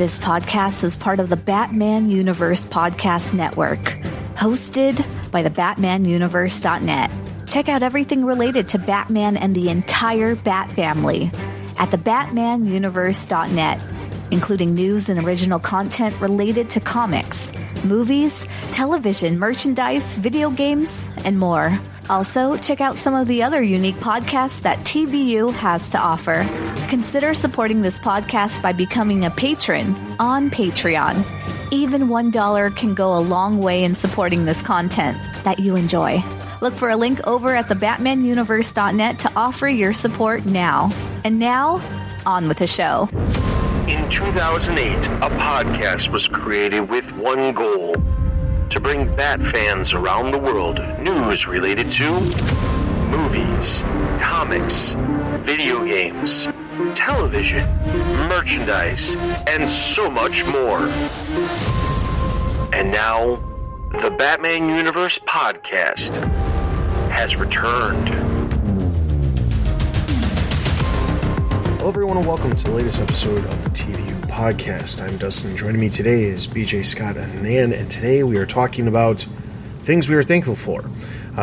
This podcast is part of the Batman Universe Podcast Network, hosted by the BatmanUniverse.net. Check out everything related to Batman and the entire Bat family at the BatmanUniverse.net, including news and original content related to comics, movies, television, merchandise, video games, and more. Also, check out some of the other unique podcasts that TBU has to offer. Consider supporting this podcast by becoming a patron on Patreon. Even $1 can go a long way in supporting this content that you enjoy. Look for a link over at the BatmanUniverse.net to offer your support now. And now, on with the show. In 2008, a podcast was created with one goal: to bring Bat fans around the world news related to movies, comics, video games, television, merchandise, and so much more. And now, the Batman Universe Podcast has returned. Hello everyone and welcome to the latest episode of the TBU Podcast. I'm Dustin. Joining me today is BJ, Scott, and Hannan, and today we are talking about things we are thankful for.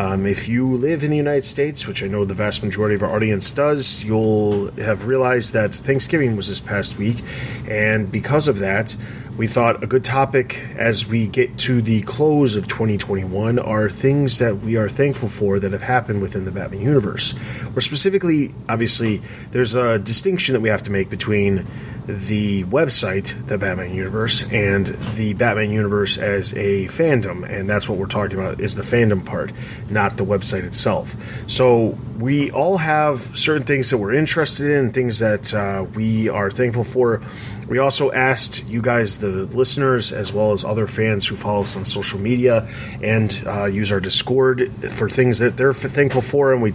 If you live in the United States, which I know the vast majority of our audience does, you'll have realized that Thanksgiving was this past week, and because of that, we thought a good topic as we get to the close of 2021 are things that we are thankful for that have happened within the Batman universe. Or specifically, obviously, there's a distinction that we have to make between the website, the Batman Universe, and the Batman Universe as a fandom, and that's what we're talking about, is the fandom part, not the website itself. So we all have certain things that we're interested in, things that we are thankful for. We also asked you guys, the listeners, as well as other fans who follow us on social media and use our Discord, for things that they're thankful for, and we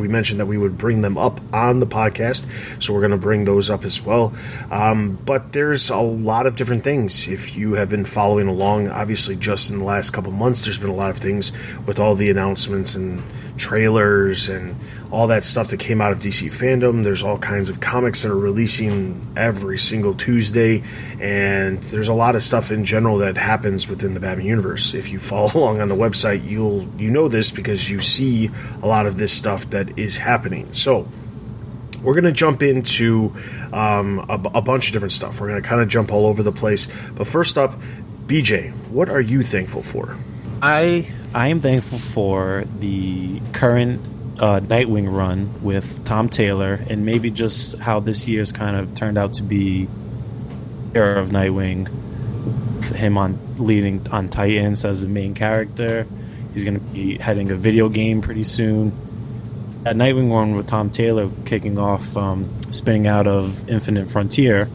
mentioned that we would bring them up on the podcast, so we're going to bring those up as well. But there's a lot of different things. If you have been following along, obviously just in the last couple months, there's been a lot of things with all the announcements and trailers and all that stuff that came out of DC fandom. There's all kinds of comics that are releasing every single Tuesday, and there's a lot of stuff in general that happens within the Batman universe. If you follow along on the website, you know this because you see a lot of this stuff that is happening. So we're going to jump into a bunch of different stuff. We're going to kind of jump all over the place. But first up, BJ, what are you thankful for? I am thankful for the current Nightwing run with Tom Taylor, and maybe just how this year's kind of turned out to be era of Nightwing. Him leading on Titans as the main character. He's going to be heading a video game pretty soon. That Nightwing run with Tom Taylor kicking off, spinning out of Infinite Frontier,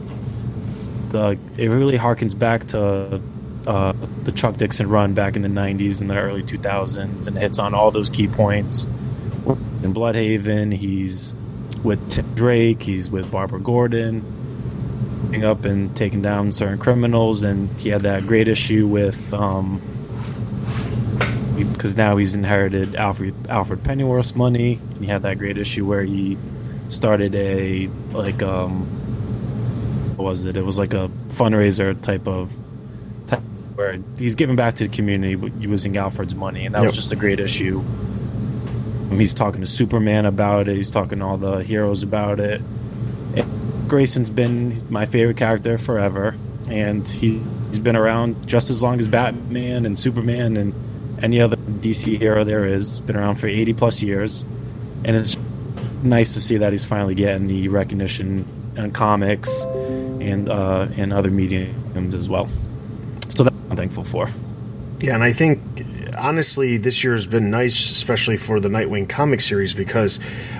it really harkens back to the Chuck Dixon run back in the 90s and the early 2000s, and hits on all those key points. In Bloodhaven, he's with Tim Drake, he's with Barbara Gordon, up and taking down certain criminals, and he had that great issue with because now he's inherited Alfred Pennyworth's money, and he had that great issue where he started it was like a fundraiser type where he's giving back to the community using Alfred's money, and that was just a great issue. He's talking to Superman about it, he's talking to all the heroes about it. And Grayson's been my favorite character forever, and he's been around just as long as Batman and Superman and any other DC hero there is. Been around for 80 plus years, and it's nice to see that he's finally getting the recognition in comics and other mediums as well. So that's what I'm thankful for. Yeah, and I think honestly this year has been nice, especially for the Nightwing comic series, because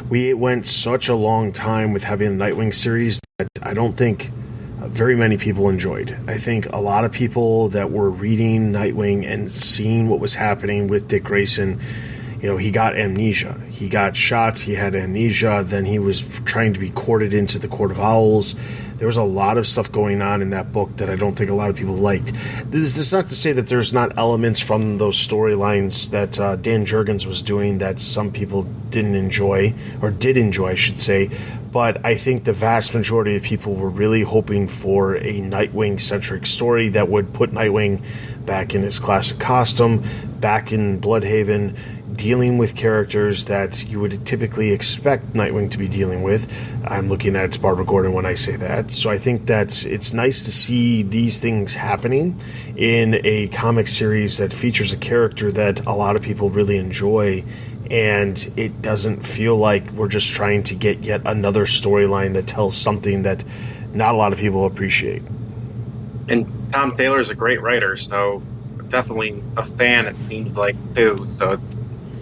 we went such a long time with having a Nightwing series that I don't think very many people enjoyed. I think a lot of people that were reading Nightwing and seeing what was happening with Dick Grayson, he got amnesia. He got shot, he had amnesia, then he was trying to be courted into the Court of Owls. there was a lot of stuff going on in that book that I don't think a lot of people liked. This is not to say that there's not elements from those storylines that Dan Jurgens was doing that some people didn't enjoy, or did enjoy, I should say. But I think the vast majority of people were really hoping for a Nightwing-centric story that would put Nightwing back in his classic costume, back in Bloodhaven, dealing with characters that you would typically expect Nightwing to be dealing with. I'm looking at Barbara Gordon when I say that. So I think that it's nice to see these things happening in a comic series that features a character that a lot of people really enjoy, and it doesn't feel like we're just trying to get yet another storyline that tells something that not a lot of people appreciate. And Tom Taylor is a great writer, so definitely a fan, it seems like, too. So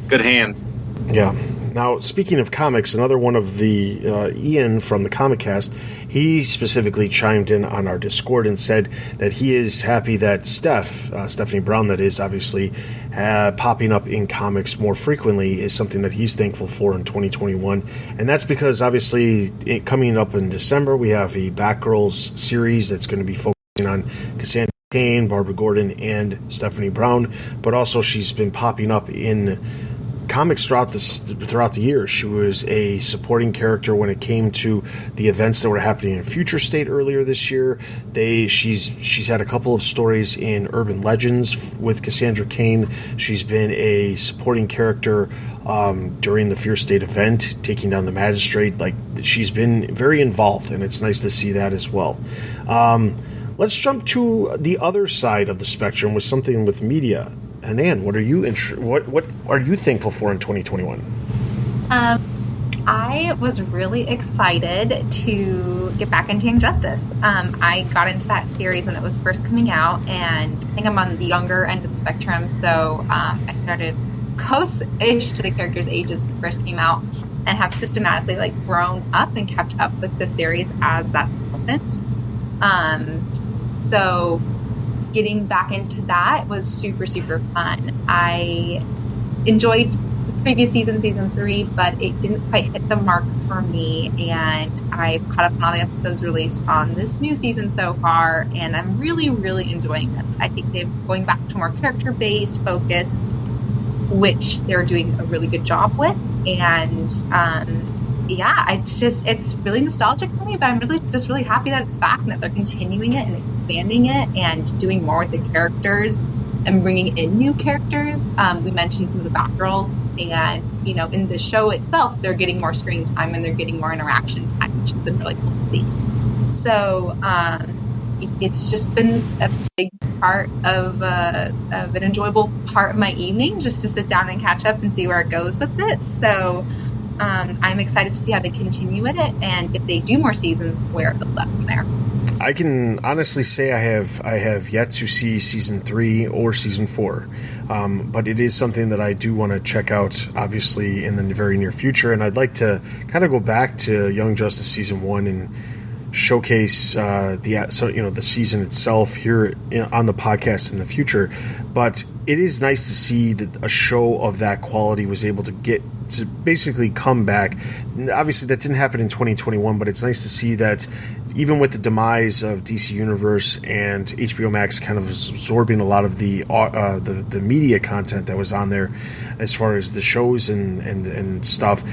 good hands. Yeah. Now, speaking of comics, another one of the Ian from the Comic Cast, he specifically chimed in on our Discord and said that he is happy that Stephanie Brown, that is, obviously, popping up in comics more frequently is something that he's thankful for in 2021. And that's because, obviously, coming up in December, we have a Batgirls series that's going to be focusing on Cassandra Cain, Barbara Gordon, and Stephanie Brown. But also, she's been popping up in comics throughout the year. She was a supporting character when it came to the events that were happening in Future State earlier this year. She's had a couple of stories in Urban Legends with Cassandra Cain. She's been a supporting character during the Fear State event, taking down the Magistrate. Like, she's been very involved, and it's nice to see that as well. Let's jump to the other side of the spectrum with something with media. Hannan, what are you thankful for in 2021? I was really excited to get back into Young Justice. I got into that series when it was first coming out, and I think I'm on the younger end of the spectrum, so I started close-ish to the characters' ages when it first came out, and have systematically grown up and kept up with the series as that's happened. So getting back into that was super, super fun. I enjoyed the previous season 3, but it didn't quite hit the mark for me, and I've caught up on all the episodes released on this new season so far, and I'm really, really enjoying it. I think they're going back to a more character-based focus, which they're doing a really good job with, and it's really nostalgic for me, but I'm really happy that it's back and that they're continuing it and expanding it and doing more with the characters and bringing in new characters. We mentioned some of the Batgirls, and in the show itself, they're getting more screen time and they're getting more interaction time, which has been really cool to see. So it's just been a big part of an enjoyable part of my evening, just to sit down and catch up and see where it goes with it. So I'm excited to see how they continue with it, and if they do more seasons, where it builds up from there. I can honestly say I have yet to see season 3 or season 4, but it is something that I do want to check out, obviously, in the very near future. And I'd like to kind of go back to Young Justice season 1 and showcase the season itself here on the podcast in the future. But it is nice to see that a show of that quality was able to basically come back. Obviously, that didn't happen in 2021, but it's nice to see that even with the demise of DC Universe and HBO Max kind of absorbing a lot of the media content that was on there, as far as the shows and stuff,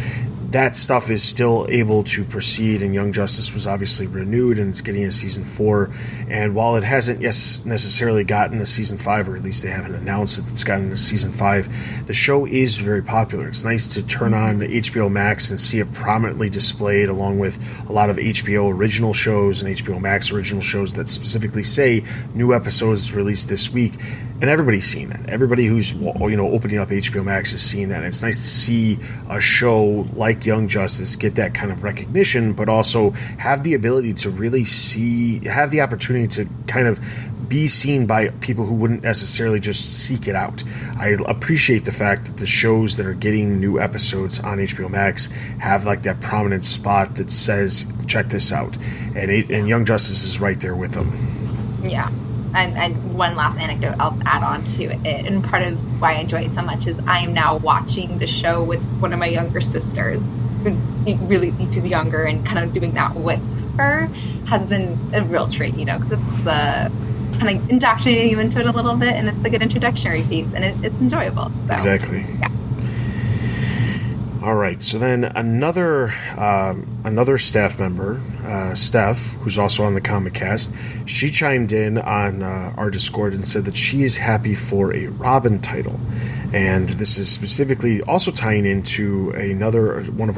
that stuff is still able to proceed, and Young Justice was obviously renewed, and it's getting a season 4. And while it hasn't necessarily gotten a season 5, or at least they haven't announced that it's gotten a season 5, the show is very popular. It's nice to turn on the HBO Max and see it prominently displayed along with a lot of HBO original shows and HBO Max original shows that specifically say new episodes released this week. And everybody's seeing that. Everybody who's opening up HBO Max is seeing that. And it's nice to see a show like Young Justice get that kind of recognition, but also have the ability to really have the opportunity to kind of be seen by people who wouldn't necessarily just seek it out. I appreciate the fact that the shows that are getting new episodes on HBO Max have that prominent spot that says, check this out. And Young Justice is right there with them. Yeah. And one last anecdote I'll add on to it, and part of why I enjoy it so much is I am now watching the show with one of my younger sisters. who's younger, and kind of doing that with her has been a real treat, because it's kind of indoctrinating you into it a little bit, and it's like an introductory piece, and it's enjoyable. So, Exactly. Yeah. All right, so then another staff member, Steph, who's also on the Comic Cast, she chimed in on our Discord and said that she is happy for a Robin title, and this is specifically also tying into another one of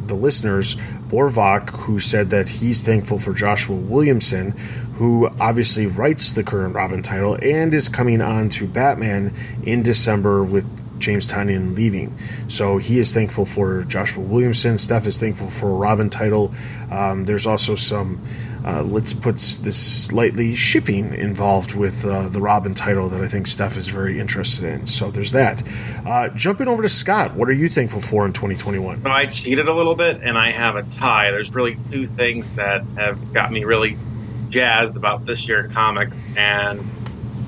the listeners, Borvak, who said that he's thankful for Joshua Williamson, who obviously writes the current Robin title and is coming on to Batman in December with James Tynion leaving. So he is thankful for Joshua Williamson. Steph is thankful for a Robin title. There's also some, let's put this slightly shipping involved with the Robin title that I think Steph is very interested in. So there's that. Jumping over to Scott, what are you thankful for in 2021? So I cheated a little bit, and I have a tie. There's really two things that have got me really jazzed about this year in comics, and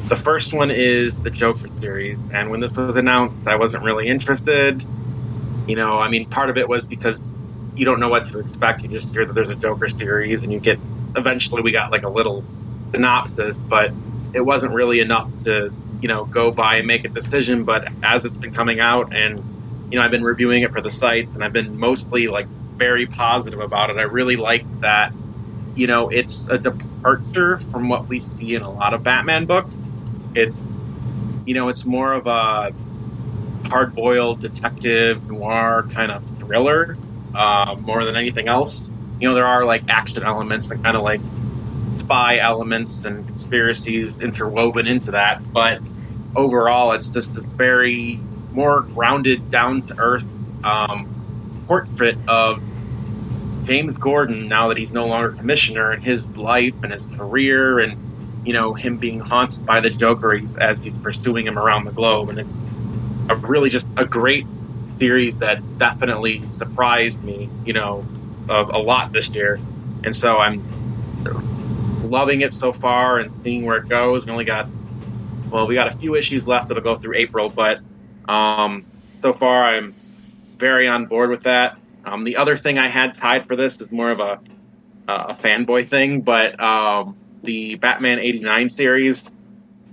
the first one is the Joker series, and when this was announced, I wasn't really interested. Part of it was because you don't know what to expect. You just hear that there's a Joker series, and eventually we got like a little synopsis, but it wasn't really enough to, go by and make a decision. But as it's been coming out, and, I've been reviewing it for the sites, and I've been mostly like very positive about it. I really like that, it's a departure from what we see in a lot of Batman books. It's more of a hard-boiled detective noir kind of thriller, more than anything else. There are like action elements and kind of like spy elements and conspiracies interwoven into that, but overall it's just a very more grounded, down-to-earth portrait of James Gordon now that he's no longer commissioner, and his life and his career, and him being haunted by the Joker as he's pursuing him around the globe. And it's really just a great series that definitely surprised me, of a lot this year. And so I'm loving it so far and seeing where it goes. We got a few issues left that'll go through April, but so far I'm very on board with that. The other thing I had tied for this is more of a fanboy thing, but the Batman 89 series.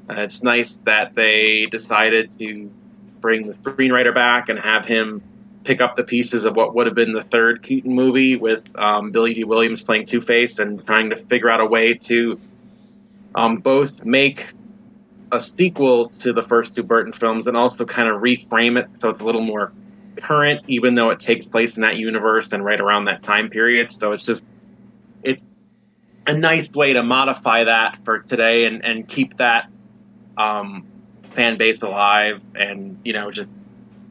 It's nice that they decided to bring the screenwriter back and have him pick up the pieces of what would have been the third Keaton movie with Billy D. Williams playing Two-Face, and trying to figure out a way to both make a sequel to the first two Burton films and also kind of reframe it so it's a little more current, even though it takes place in that universe and right around that time period. So it's a nice way to modify that for today and keep that fan base alive, and just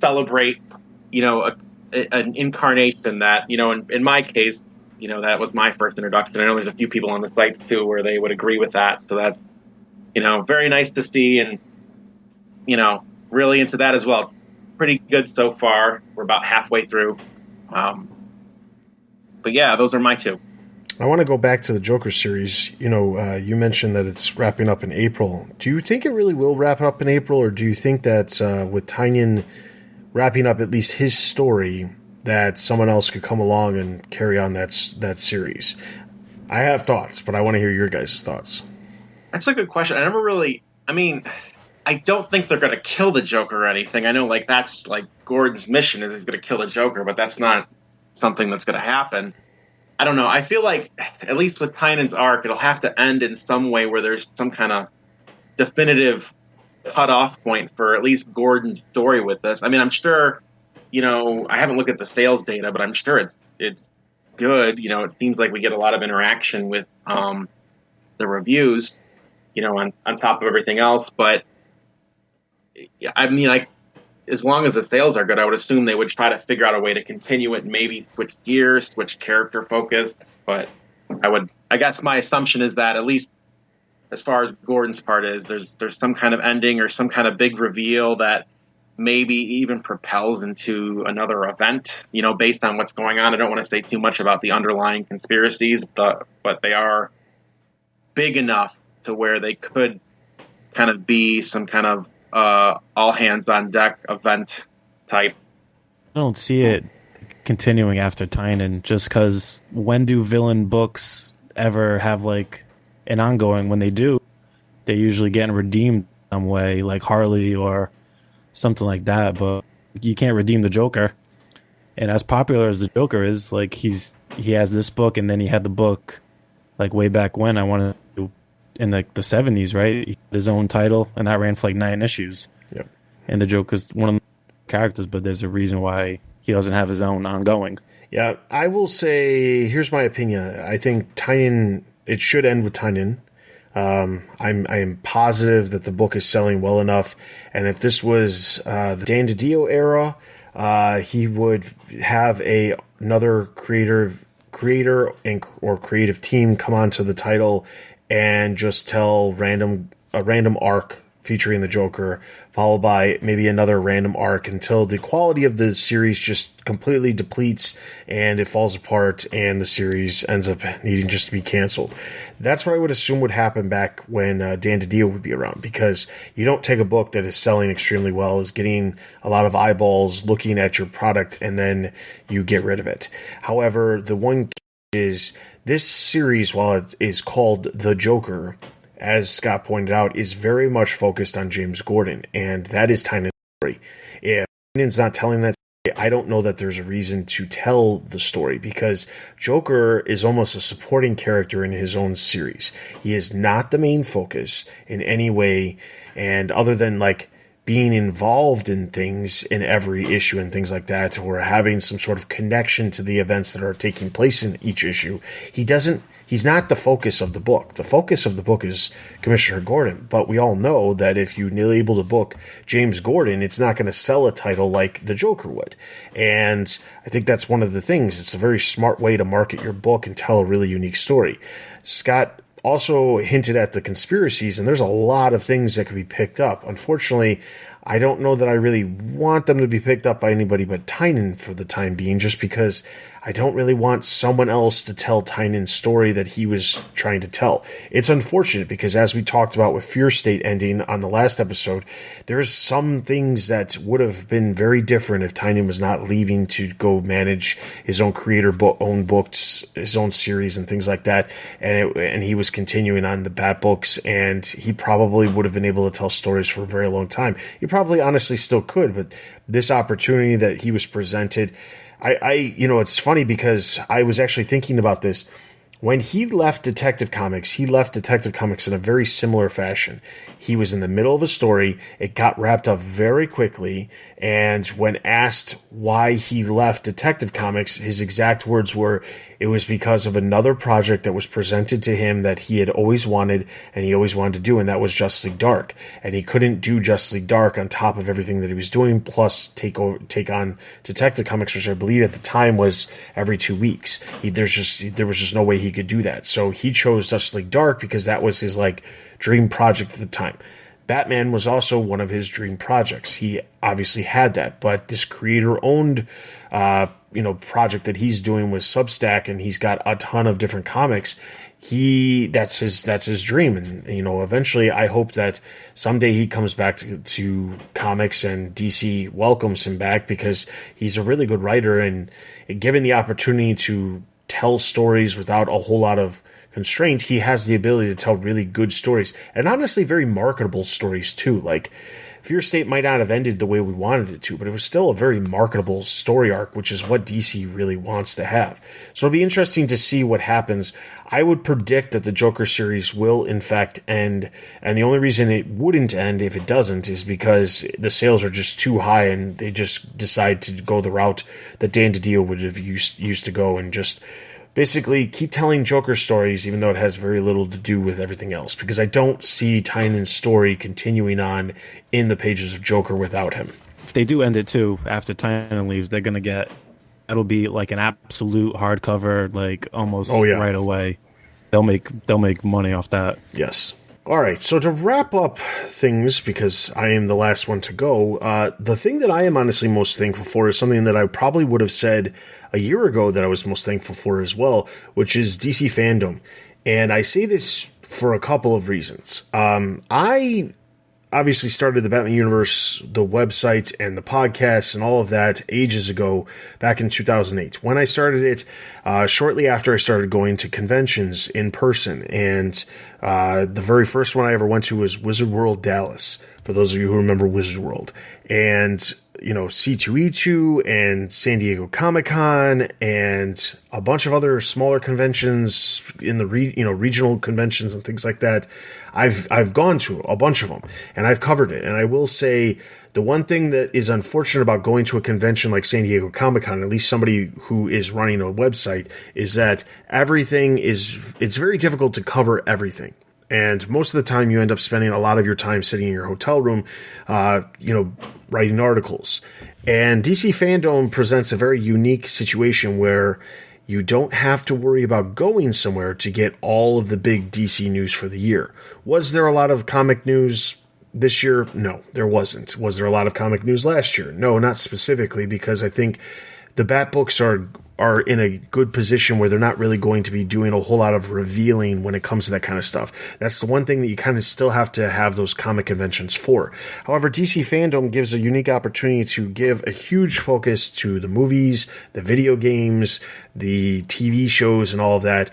celebrate an incarnation that in my case that was my first introduction. I know there's a few people on the site too where they would agree with that, so that's very nice to see, and really into that as well. Pretty good so far. We're about halfway through, but yeah, those are my two. I want to go back to the Joker series. You mentioned that it's wrapping up in April. Do you think it really will wrap up in April, or do you think that with Tynion wrapping up at least his story, that someone else could come along and carry on that series? I have thoughts, but I want to hear your guys' thoughts. That's a good question. I don't think they're going to kill the Joker or anything. I know that's Gordon's mission is going to kill the Joker, but that's not something that's going to happen. I don't know. I feel like, at least with Tynion's arc, it'll have to end in some way where there's some kind of definitive cutoff point for at least Gordon's story with this. I'm sure, I haven't looked at the sales data, but I'm sure it's good. It seems like we get a lot of interaction with the reviews, on top of everything else. But, as long as the sales are good, I would assume they would try to figure out a way to continue it and maybe switch gears, switch character focus. But I guess my assumption is that at least as far as Gordon's part is, there's some kind of ending or some kind of big reveal that maybe even propels into another event, based on what's going on. I don't want to say too much about the underlying conspiracies, but they are big enough to where they could kind of be some kind of all hands on deck event type. I don't see it continuing after Tynan, just because when do villain books ever have like an ongoing? When they do, they usually get redeemed some way, like Harley or something like that. But you can't redeem the Joker. And as popular as the Joker is, like he has this book, and then he had the book like way back when, I wanted to, in like the 70s, right? He had his own title, and that ran for like 9 issues. Yep. And the Joker's one of the characters, but there's a reason why he doesn't have his own ongoing. Yeah, I will say, here's my opinion. I think Tynan, it should end with Tynan. I am positive that the book is selling well enough, and if this was the Dan DiDio era, he would have another creator or creative team come onto the title and just tell a random arc featuring the Joker, followed by maybe another random arc until the quality of the series just completely depletes and it falls apart and the series ends up needing just to be canceled. That's what I would assume would happen back when Dan DiDio would be around, because you don't take a book that is selling extremely well, is getting a lot of eyeballs looking at your product, and then you get rid of it. However, the one is this series, while it is called The Joker, as Scott pointed out, is very much focused on James Gordon, and that is Tynan's story. If Tynan's not telling that story, I don't know that there's a reason to tell the story, because Joker is almost a supporting character in his own series. He is not the main focus in any way, and other than like being involved in things in every issue and things like that, or having some sort of connection to the events that are taking place in each issue, he's not the focus of the book. The focus of the book is Commissioner Gordon, but we all know that if you label the book James Gordon, it's not going to sell a title like the Joker would. And I think that's one of the things. It's a very smart way to market your book and tell a really unique story. Scott also hinted at the conspiracies, and there's a lot of things that could be picked up. Unfortunately, I don't know that I really want them to be picked up by anybody but Tynan for the time being, just because I don't really want someone else to tell Tynan's story that he was trying to tell. It's unfortunate because, as we talked about with Fear State ending on the last episode, there's some things that would have been very different if Tynan was not leaving to go manage his own own books, his own series and things like that, and he was continuing on the Bat books, and he probably would have been able to tell stories for a very long time. He probably honestly still could, but this opportunity that he was presented, it's funny because I was actually thinking about this. When he left Detective Comics in a very similar fashion. He was in the middle of a story. It got wrapped up very quickly. And when asked why he left Detective Comics, his exact words were, it was because of another project that was presented to him that he had always wanted and he always wanted to do, and that was Justice League Dark. And he couldn't do Justice League Dark on top of everything that he was doing, plus take on Detective Comics, which I believe at the time was every 2 weeks. There was just no way he could do that. So he chose Justice League Dark because that was his dream project at the time. Batman was also one of his dream projects. He obviously had that, but this creator-owned project that he's doing with Substack, and he's got a ton of different comics. That's his dream, and eventually I hope that someday he comes back to comics and DC welcomes him back, because he's a really good writer, and given the opportunity to tell stories without a whole lot of constraint, he has the ability to tell really good stories, and honestly very marketable stories too. Like Fear State might not have ended the way we wanted it to, but it was still a very marketable story arc, which is what DC really wants to have. So it'll be interesting to see what happens. I would predict that the Joker series will in fact end, and the only reason it wouldn't end if it doesn't is because the sales are just too high and they just decide to go the route that Dan DiDio would have used to go, and just basically keep telling Joker stories, even though it has very little to do with everything else, because I don't see Tynan's story continuing on in the pages of Joker without him. If they do end it too, after Tynan leaves, they're going to get, that'll be like an absolute hardcover, almost right away. They'll make money off that. Yes. All right, so to wrap up things, because I am the last one to go, the thing that I am honestly most thankful for is something that I probably would have said a year ago that I was most thankful for as well, which is DC fandom. And I say this for a couple of reasons. I obviously started the Batman Universe, the website and the podcast and all of that ages ago, back in 2008. When I started it, shortly after I started going to conventions in person, and the very first one I ever went to was Wizard World Dallas, for those of you who remember Wizard World. And C2E2 and San Diego Comic-Con and a bunch of other smaller conventions in the regional conventions and things like that. I've gone to a bunch of them and I've covered it. And I will say the one thing that is unfortunate about going to a convention like San Diego Comic-Con, at least somebody who is running a website, is that it's very difficult to cover everything. And most of the time you end up spending a lot of your time sitting in your hotel room, writing articles. And DC Fandom presents a very unique situation where you don't have to worry about going somewhere to get all of the big DC news for the year. Was there a lot of comic news this year? No, there wasn't. Was there a lot of comic news last year? No, not specifically, because I think the Bat books are in a good position where they're not really going to be doing a whole lot of revealing when it comes to that kind of stuff. That's the one thing that you kind of still have to have those comic conventions for. However, DC Fandom gives a unique opportunity to give a huge focus to the movies, the video games, the TV shows, and all of that.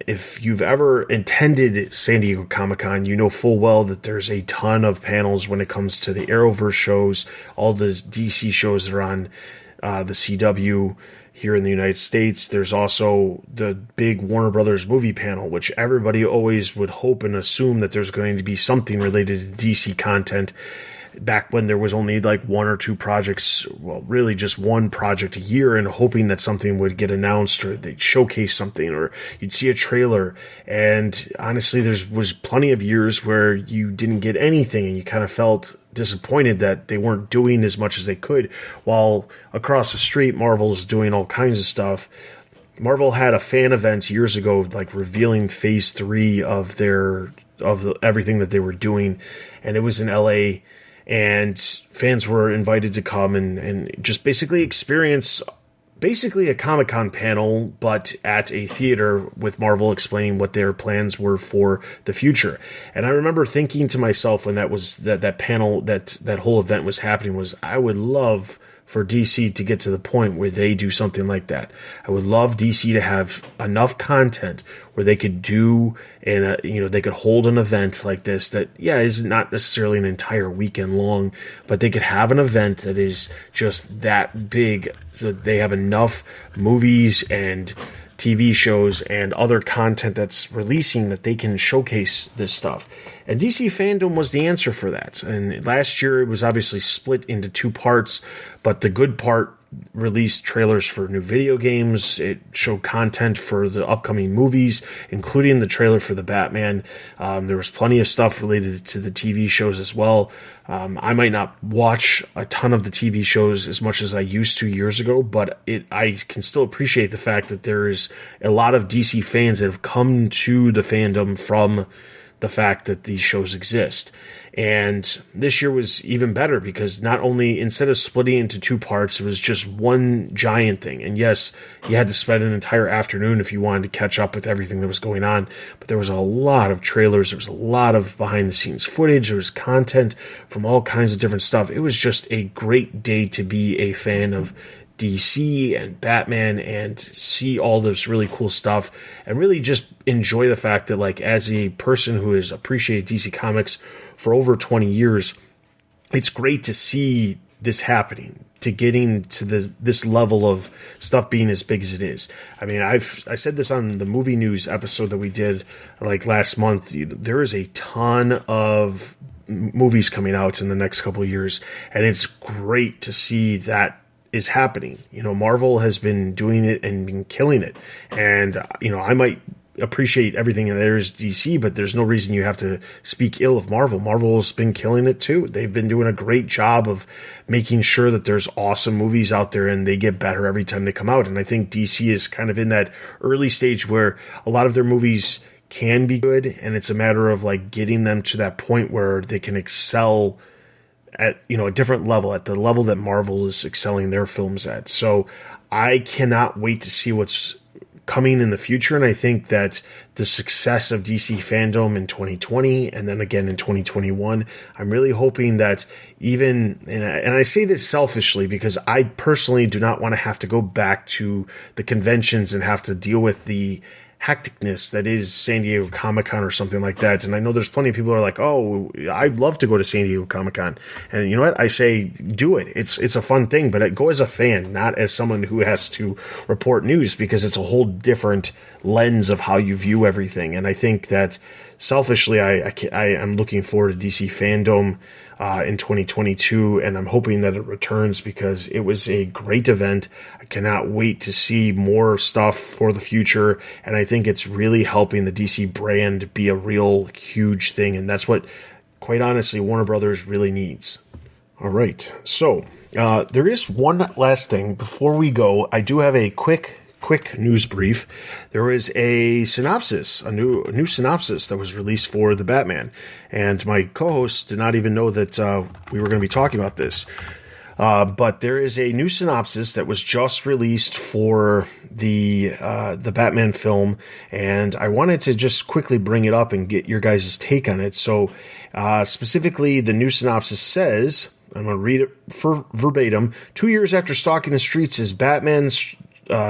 If you've ever attended San Diego Comic-Con, you know full well that there's a ton of panels when it comes to the Arrowverse shows, all the DC shows that are on the CW here in the United States. There's also the big Warner Brothers movie panel, which everybody always would hope and assume that there's going to be something related to DC content. Back when there was only like one or two projects, well, really just one project a year, and hoping that something would get announced or they'd showcase something or you'd see a trailer. And honestly, was plenty of years where you didn't get anything and you kind of felt disappointed that they weren't doing as much as they could, while across the street, Marvel's doing all kinds of stuff. Marvel had a fan event years ago, like revealing phase 3 of everything that they were doing. And it was in LA, and fans were invited to come and just basically experience a Comic-Con panel, but at a theater with Marvel explaining what their plans were for the future. And I remember thinking to myself when that panel, that whole event was happening, was I would love for DC to get to the point where they do something like that. I would love DC to have enough content where they could do, and they could hold an event like this that, is not necessarily an entire weekend long, but they could have an event that is just that big, so they have enough movies and TV shows and other content that's releasing that they can showcase this stuff. And DC Fandom was the answer for that. And last year it was obviously split into 2 parts, but the good part released trailers for new video games. It showed content for the upcoming movies, including the trailer for the Batman. There was plenty of stuff related to the TV shows as well. I might not watch a ton of the TV shows as much as I used to years ago, but I can still appreciate the fact that there is a lot of DC fans that have come to the fandom from the fact that these shows exist. And this year was even better because not only, instead of splitting into 2 parts, it was just one giant thing. And yes, you had to spend an entire afternoon if you wanted to catch up with everything that was going on. But there was a lot of trailers. There was a lot of behind the scenes footage. There was content from all kinds of different stuff. It was just a great day to be a fan of DC and Batman and see all this really cool stuff and really just enjoy the fact that, like, as a person who has appreciated DC Comics for over 20 years, it's great to see this happening, to getting to this level of stuff being as big as it is. I mean, I said this on the movie news episode that we did like last month. There is a ton of movies coming out in the next couple of years, and it's great to see that is happening. Marvel has been doing it and been killing it. And, I might appreciate everything in there's DC, but there's no reason you have to speak ill of Marvel. Marvel's been killing it too. They've been doing a great job of making sure that there's awesome movies out there and they get better every time they come out. And I think DC is kind of in that early stage where a lot of their movies can be good, and it's a matter of like getting them to that point where they can excel at a different level, at the level that Marvel is excelling their films at. So I cannot wait to see what's coming in the future. And I think that the success of DC fandom in 2020 and then again in 2021, I'm really hoping that even, and I say this selfishly because I personally do not want to have to go back to the conventions and have to deal with the hecticness that is San Diego Comic-Con or something like that. And I know there's plenty of people who are like, oh, I'd love to go to San Diego Comic-Con. And you know what? I say, do it. It's a fun thing, but go as a fan, not as someone who has to report news, because it's a whole different lens of how you view everything. And I think that selfishly, I am looking forward to DC fandom in 2022, and I'm hoping that it returns because it was a great event. I cannot wait to see more stuff for the future, and I think it's really helping the DC brand be a real huge thing, and that's what, quite honestly, Warner Brothers really needs. All right, so there is one last thing before we go. I do have a quick news brief. There was a synopsis, a new synopsis that was released for The Batman, and my co-host did not even know that we were going to be talking about this. But there is a new synopsis that was just released for the Batman film, and I wanted to just quickly bring it up and get your guys' take on it. So, specifically, the new synopsis says, I'm going to read it verbatim. 2 years after stalking the streets as Batman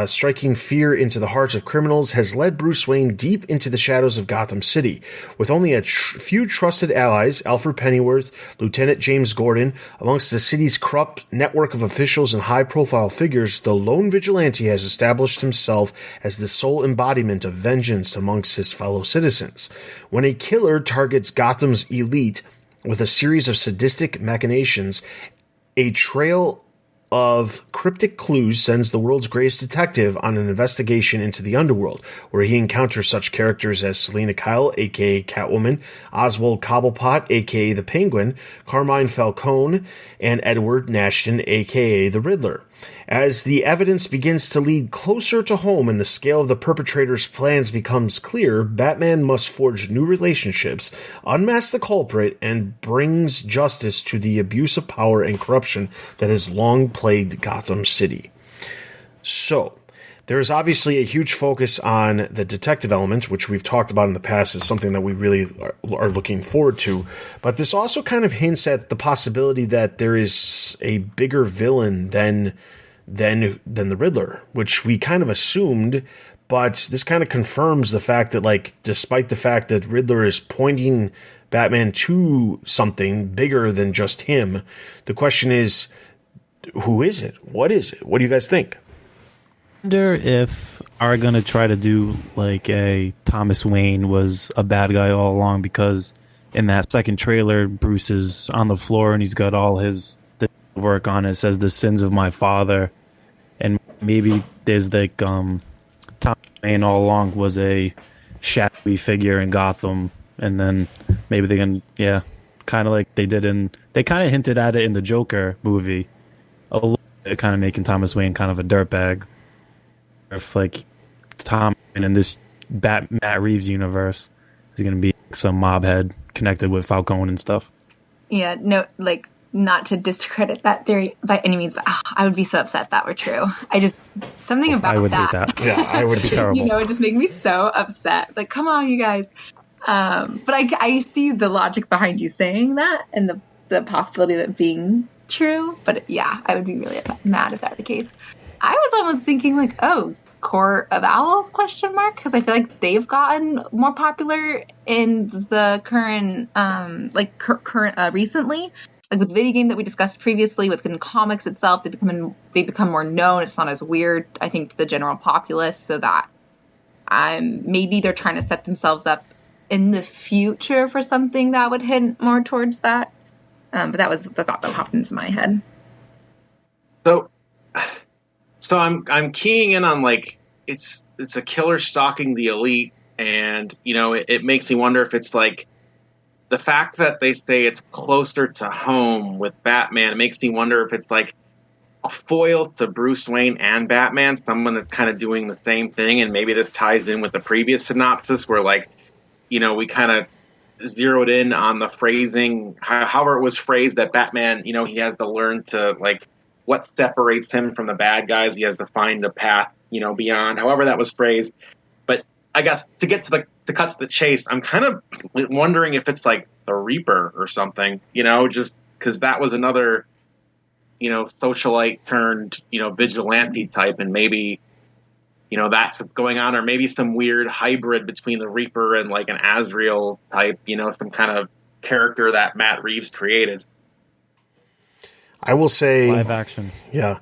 striking fear into the hearts of criminals has led Bruce Wayne deep into the shadows of Gotham City. With only a few trusted allies, Alfred Pennyworth, Lieutenant James Gordon, amongst the city's corrupt network of officials and high-profile figures, the lone vigilante has established himself as the sole embodiment of vengeance amongst his fellow citizens. When a killer targets Gotham's elite with a series of sadistic machinations, a trail of cryptic clues sends the world's greatest detective on an investigation into the underworld, where he encounters such characters as Selina Kyle, aka Catwoman, Oswald Cobblepot, aka the Penguin, Carmine Falcone, and Edward Nashton, aka the Riddler. As the evidence begins to lead closer to home and the scale of the perpetrator's plans becomes clear, Batman must forge new relationships, unmask the culprit, and brings justice to the abuse of power and corruption that has long plagued Gotham City. So, there is obviously a huge focus on the detective element, which we've talked about in the past as something that we really are looking forward to. But this also kind of hints at the possibility that there is a bigger villain than the Riddler, which we kind of assumed. But this kind of confirms the fact that, like, despite the fact that Riddler is pointing Batman to something bigger than just him, the question is, who is it? What is it? What do you guys think? Wonder if are going to try to do like a Thomas Wayne was a bad guy all along, because in that second trailer, Bruce is on the floor and he's got all his work on it. It says the sins of my father, and maybe there's like Thomas Wayne all along was a shadowy figure in Gotham, and then maybe they can kind of like they kind of hinted at it in the Joker movie, a little bit, kind of making Thomas Wayne kind of a dirtbag. If like Tom and in this Matt Reeves universe is going to be some mob head connected with Falcone and stuff. Yeah, no, like, not to discredit that theory by any means, but I would be so upset if that were true. Something about I would that. hate that. Yeah, I would be terrible. It just made me so upset. Like, come on, you guys. But I see the logic behind you saying that and the possibility of it being true. But yeah, I would be really mad if that were the case. I was almost thinking like, oh, Court of Owls ? Because I feel like they've gotten more popular in the current, recently. Like with the video game that we discussed previously, within comics itself, they become more known. It's not as weird, I think, to the general populace. So that maybe they're trying to set themselves up in the future for something that would hint more towards that. But that was the thought that popped into my head. So I'm keying in on, like, it's a killer stalking the elite, and it makes me wonder if it's like the fact that they say it's closer to home with Batman. It makes me wonder if it's like a foil to Bruce Wayne and Batman, someone that's kind of doing the same thing, and maybe this ties in with the previous synopsis where, like, we kind of zeroed in on the phrasing, however it was phrased, that Batman, he has to learn to, like, what separates him from the bad guys. He has to find a path, beyond, however that was phrased. But I guess to get to the cut to the chase, I'm kind of wondering if it's like the Reaper or something, just because that was another, socialite turned, vigilante type, and maybe, that's what's going on, or maybe some weird hybrid between the Reaper and like an Azrael type, some kind of character that Matt Reeves created. I will say live action. Yeah.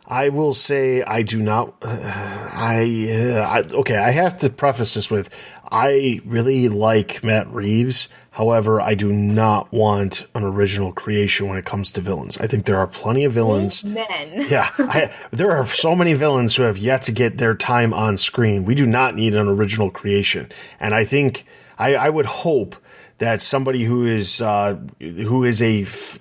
I will say I do not. Okay, I have to preface this with I really like Matt Reeves. However, I do not want an original creation when it comes to villains. I think there are plenty of villains. Men. Yeah, there are so many villains who have yet to get their time on screen. We do not need an original creation, and I think I would hope that somebody who is a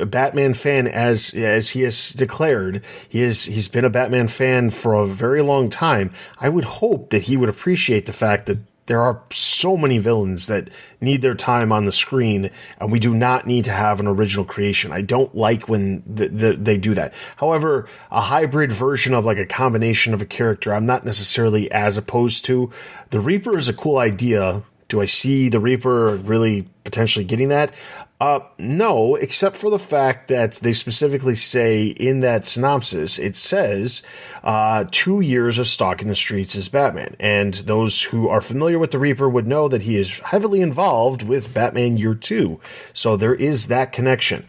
Batman fan, as he has declared, he's been a Batman fan for a very long time. I would hope that he would appreciate the fact that there are so many villains that need their time on the screen, and we do not need to have an original creation. I don't like when they do that. However, a hybrid version of like a combination of a character, I'm not necessarily as opposed to. The Reaper is a cool idea. Do I see the Reaper really potentially getting that? No, except for the fact that they specifically say in that synopsis, it says 2 years of stalking the streets as Batman. And those who are familiar with the Reaper would know that he is heavily involved with Batman Year 2. So there is that connection.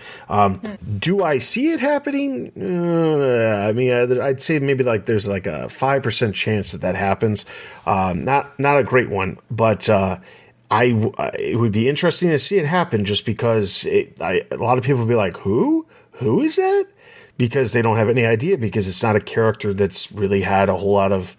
Do I see it happening? I mean, I'd say maybe like there's like a 5% chance that happens. Not a great one, but it would be interesting to see it happen just because a lot of people would be like, who is that? Because they don't have any idea, because it's not a character that's really had a whole lot of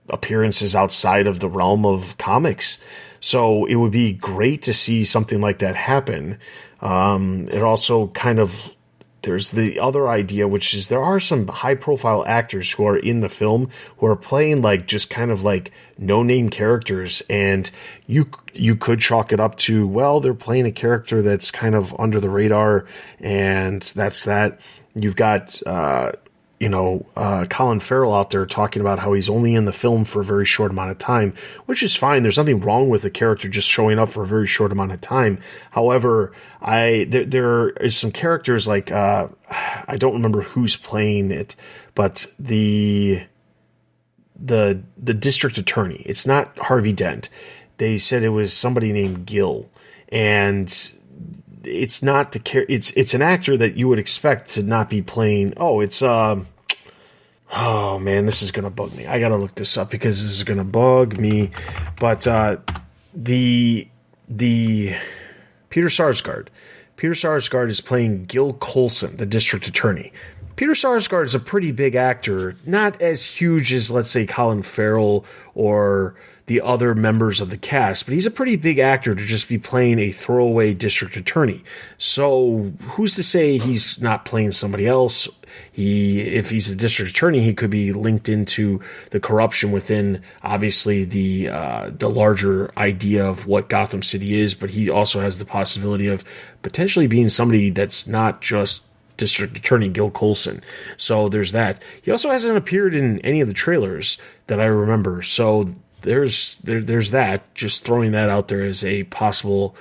appearances outside of the realm of comics. So it would be great to see something like that happen. It also kind of, there's the other idea, which is there are some high profile actors who are in the film who are playing like just kind of like no name characters. And you could chalk it up to, well, they're playing a character that's kind of under the radar, and that's that. You've got, Colin Farrell out there talking about how he's only in the film for a very short amount of time, which is fine. There's nothing wrong with a character just showing up for a very short amount of time. However, there is some characters like, I don't remember who's playing it, but the district attorney, it's not Harvey Dent. They said it was somebody named Gil, and it's not it's an actor that you would expect to not be playing. Oh, it's oh man, this is gonna bug me. I gotta look this up because this is gonna bug me. But the Peter Sarsgaard is playing Gil Coulson, the district attorney. Peter Sarsgaard is a pretty big actor, not as huge as, let's say, Colin Farrell or the other members of the cast, but he's a pretty big actor to just be playing a throwaway district attorney. So who's to say he's not playing somebody else? If he's a district attorney, he could be linked into the corruption within, obviously, the larger idea of what Gotham City is, but he also has the possibility of potentially being somebody that's not just District Attorney Gil Coulson. So there's that. He also hasn't appeared in any of the trailers that I remember. So there's that. Just throwing that out there as a possible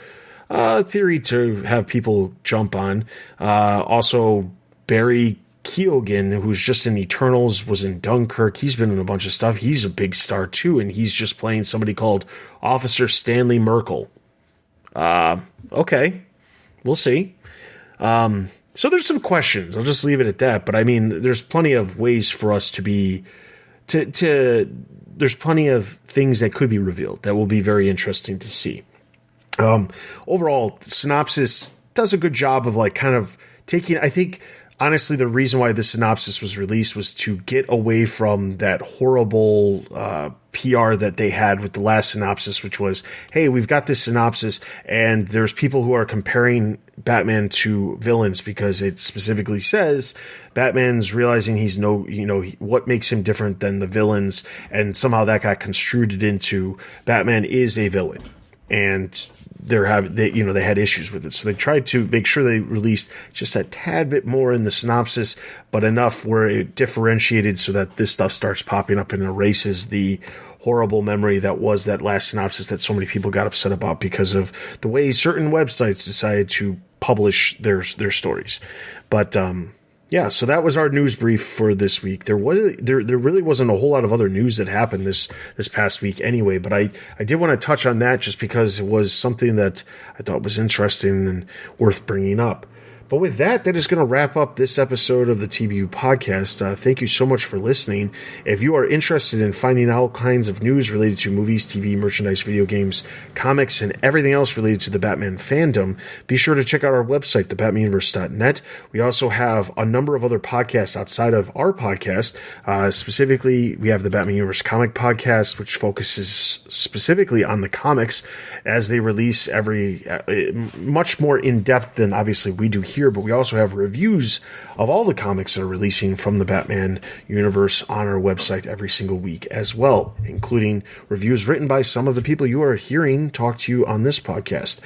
theory to have people jump on. Also, Barry Keoghan, who's just in Eternals, was in Dunkirk. He's been in a bunch of stuff. He's a big star too, and he's just playing somebody called Officer Stanley Merkel. Okay, we'll see. So there's some questions. I'll just leave it at that. But I mean, there's plenty of ways for us to be there's plenty of things that could be revealed that will be very interesting to see. Overall, synopsis does a good job of like kind of taking, I think, honestly, the reason why the synopsis was released was to get away from that horrible PR that they had with the last synopsis, which was, hey, we've got this synopsis and there's people who are comparing Batman to villains because it specifically says Batman's realizing he's what makes him different than the villains, and somehow that got construed into Batman is a villain. and they had issues with it. So they tried to make sure they released just a tad bit more in the synopsis, but enough where it differentiated so that this stuff starts popping up and erases the horrible memory that was that last synopsis that so many people got upset about because of the way certain websites decided to publish their stories. But yeah, so that was our news brief for this week. There really wasn't a whole lot of other news that happened this past week anyway, but I did want to touch on that just because it was something that I thought was interesting and worth bringing up. But with that is going to wrap up this episode of the TBU podcast. Thank you so much for listening. If you are interested in finding all kinds of news related to movies, TV, merchandise, video games, comics, and everything else related to the Batman fandom, be sure to check out our website, thebatmanuniverse.net. We also have a number of other podcasts outside of our podcast. Specifically, we have the Batman Universe Comic Podcast, which focuses specifically on the comics as they release much more in depth than obviously we do here, but we also have reviews of all the comics that are releasing from the Batman universe on our website every single week as well, including reviews written by some of the people you are hearing talk to you on this podcast.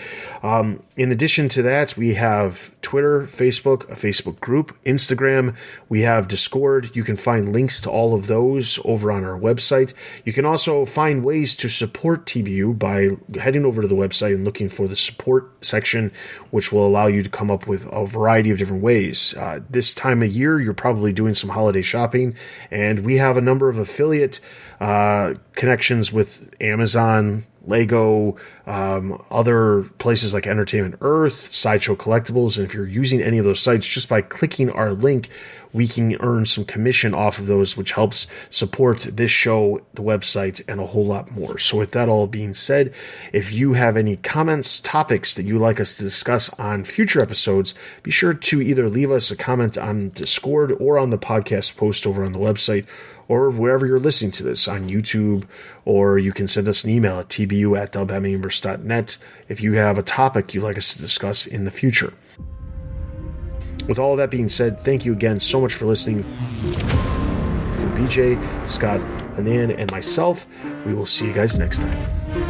In addition to that, we have Twitter, Facebook, a Facebook group, Instagram, we have Discord. You can find links to all of those over on our website. You can also find ways to support TBU by heading over to the website and looking for the support section, which will allow you to come up with a variety of different ways. This time of year, you're probably doing some holiday shopping, and we have a number of affiliate connections with Amazon, Lego, other places like Entertainment Earth, Sideshow Collectibles, and if you're using any of those sites, just by clicking our link, we can earn some commission off of those, which helps support this show, the website, and a whole lot more. So with that all being said, if you have any comments, topics that you'd like us to discuss on future episodes, be sure to either leave us a comment on Discord or on the podcast post over on the website, or wherever you're listening to this, on YouTube, or you can send us an email at tbu@thebatmanuniverse.net if you have a topic you'd like us to discuss in the future. With all of that being said, thank you again so much for listening. For BJ, Scott, Hannan, and myself, we will see you guys next time.